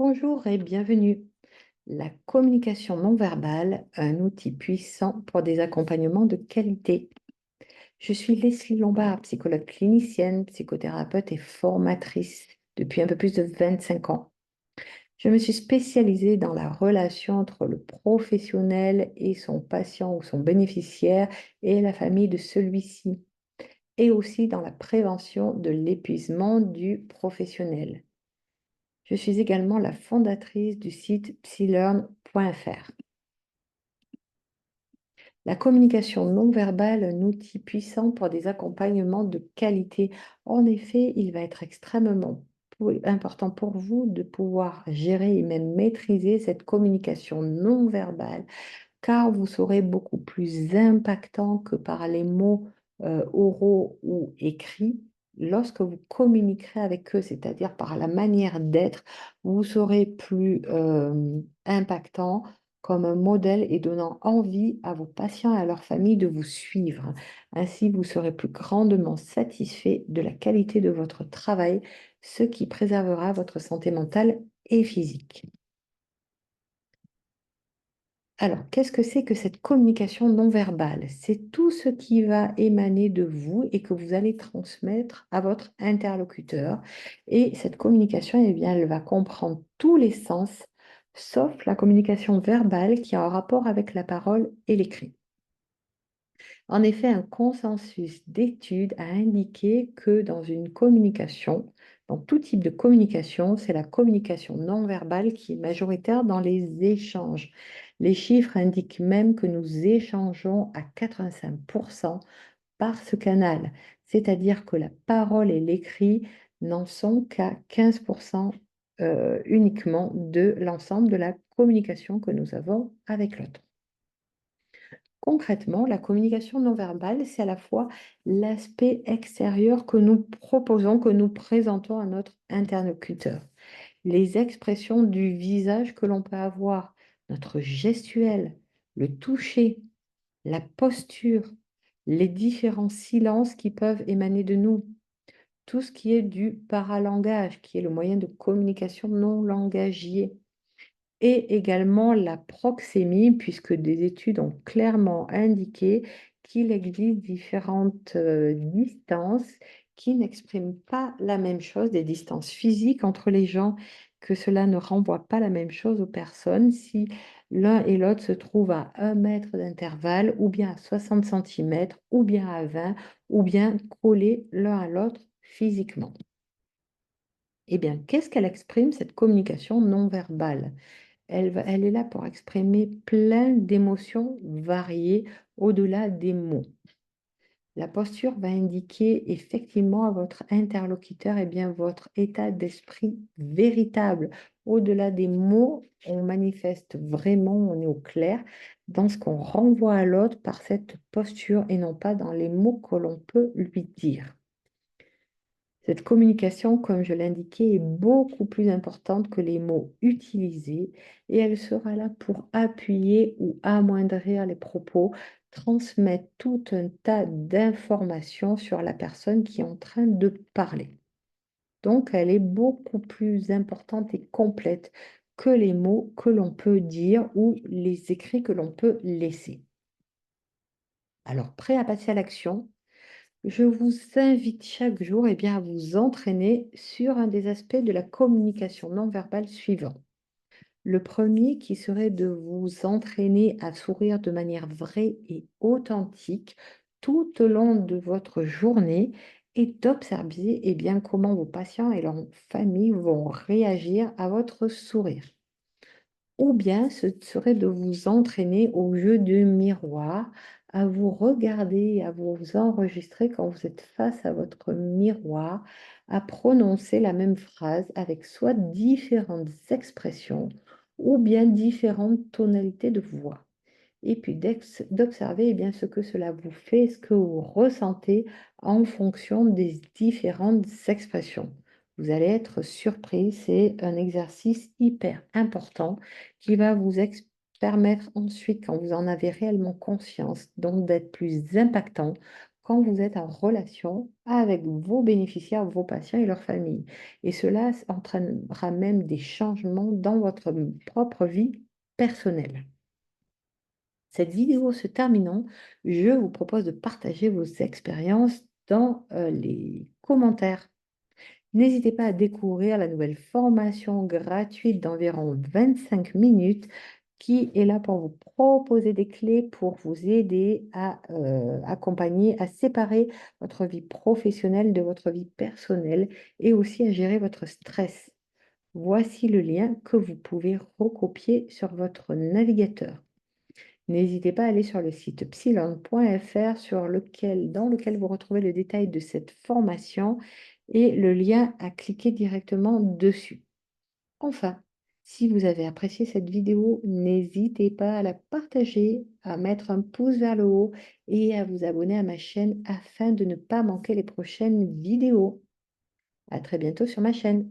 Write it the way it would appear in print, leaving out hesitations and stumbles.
Bonjour et bienvenue. La communication non verbale, un outil puissant pour des accompagnements de qualité. Je suis Leslie Lombard, psychologue clinicienne, psychothérapeute et formatrice depuis un peu plus de 25 ans. Je me suis spécialisée dans la relation entre le professionnel et son patient ou son bénéficiaire et la famille de celui-ci, et aussi dans la prévention de l'épuisement du professionnel. Je suis également la fondatrice du site psylearn.fr. La communication non verbale, un outil puissant pour des accompagnements de qualité. En effet, il va être extrêmement important pour vous de pouvoir gérer et même maîtriser cette communication non verbale car vous serez beaucoup plus impactant que par les mots oraux ou écrits lorsque vous communiquerez avec eux, c'est-à-dire par la manière d'être, vous serez plus impactant comme un modèle et donnant envie à vos patients et à leur famille de vous suivre. Ainsi, vous serez plus grandement satisfait de la qualité de votre travail, ce qui préservera votre santé mentale et physique. Alors, qu'est-ce que c'est que cette communication non verbale? C'est tout ce qui va émaner de vous et que vous allez transmettre à votre interlocuteur. Et cette communication, eh bien, elle va comprendre tous les sens, sauf la communication verbale qui a un rapport avec la parole et l'écrit. En effet, un consensus d'études a indiqué que dans une communication, dans tout type de communication, c'est la communication non verbale qui est majoritaire dans les échanges. Les chiffres indiquent même que nous échangeons à 85% par ce canal, c'est-à-dire que la parole et l'écrit n'en sont qu'à 15% uniquement de l'ensemble de la communication que nous avons avec l'autre. Concrètement, la communication non verbale, c'est à la fois l'aspect extérieur que nous proposons, que nous présentons à notre interlocuteur. Les expressions du visage que l'on peut avoir, notre gestuelle, le toucher, la posture, les différents silences qui peuvent émaner de nous, tout ce qui est du paralangage, qui est le moyen de communication non langagier. Et également la proxémie, puisque des études ont clairement indiqué qu'il existe différentes distances qui n'expriment pas la même chose, des distances physiques entre les gens, que cela ne renvoie pas la même chose aux personnes si l'un et l'autre se trouvent à 1 mètre d'intervalle, ou bien à 60 centimètres, ou bien à 20, ou bien collés l'un à l'autre physiquement. Eh bien, qu'est-ce qu'elle exprime, cette communication non verbale? Elle est là pour exprimer plein d'émotions variées au-delà des mots. La posture va indiquer effectivement à votre interlocuteur eh bien, votre état d'esprit véritable. Au-delà des mots, on manifeste vraiment, on est au clair dans ce qu'on renvoie à l'autre par cette posture et non pas dans les mots que l'on peut lui dire. Cette communication, comme je l'indiquais, est beaucoup plus importante que les mots utilisés et elle sera là pour appuyer ou amoindrir les propos, transmettre tout un tas d'informations sur la personne qui est en train de parler. Donc, elle est beaucoup plus importante et complète que les mots que l'on peut dire ou les écrits que l'on peut laisser. Alors, prêt à passer à l'action? Je vous invite chaque jour à vous entraîner sur un des aspects de la communication non verbale suivant. Le premier qui serait de vous entraîner à sourire de manière vraie et authentique tout au long de votre journée et d'observer comment vos patients et leurs familles vont réagir à votre sourire. Ou bien ce serait de vous entraîner au jeu du miroir, à vous regarder, à vous enregistrer quand vous êtes face à votre miroir, à prononcer la même phrase avec soit différentes expressions ou bien différentes tonalités de voix. Et puis d'observer ce que cela vous fait, ce que vous ressentez en fonction des différentes expressions. Vous allez être surpris, c'est un exercice hyper important qui va permettre ensuite, quand vous en avez réellement conscience, donc d'être plus impactant quand vous êtes en relation avec vos bénéficiaires, vos patients et leurs familles. Et cela entraînera même des changements dans votre propre vie personnelle. Cette vidéo se terminant, je vous propose de partager vos expériences dans les commentaires. N'hésitez pas à découvrir la nouvelle formation gratuite d'environ 25 minutes qui est là pour vous proposer des clés pour vous aider à accompagner, à séparer votre vie professionnelle de votre vie personnelle et aussi à gérer votre stress. Voici le lien que vous pouvez recopier sur votre navigateur. N'hésitez pas à aller sur le site psylande.fr dans lequel vous retrouvez le détail de cette formation et le lien à cliquer directement dessus. Enfin, si vous avez apprécié cette vidéo, n'hésitez pas à la partager, à mettre un pouce vers le haut et à vous abonner à ma chaîne afin de ne pas manquer les prochaines vidéos. À très bientôt sur ma chaîne.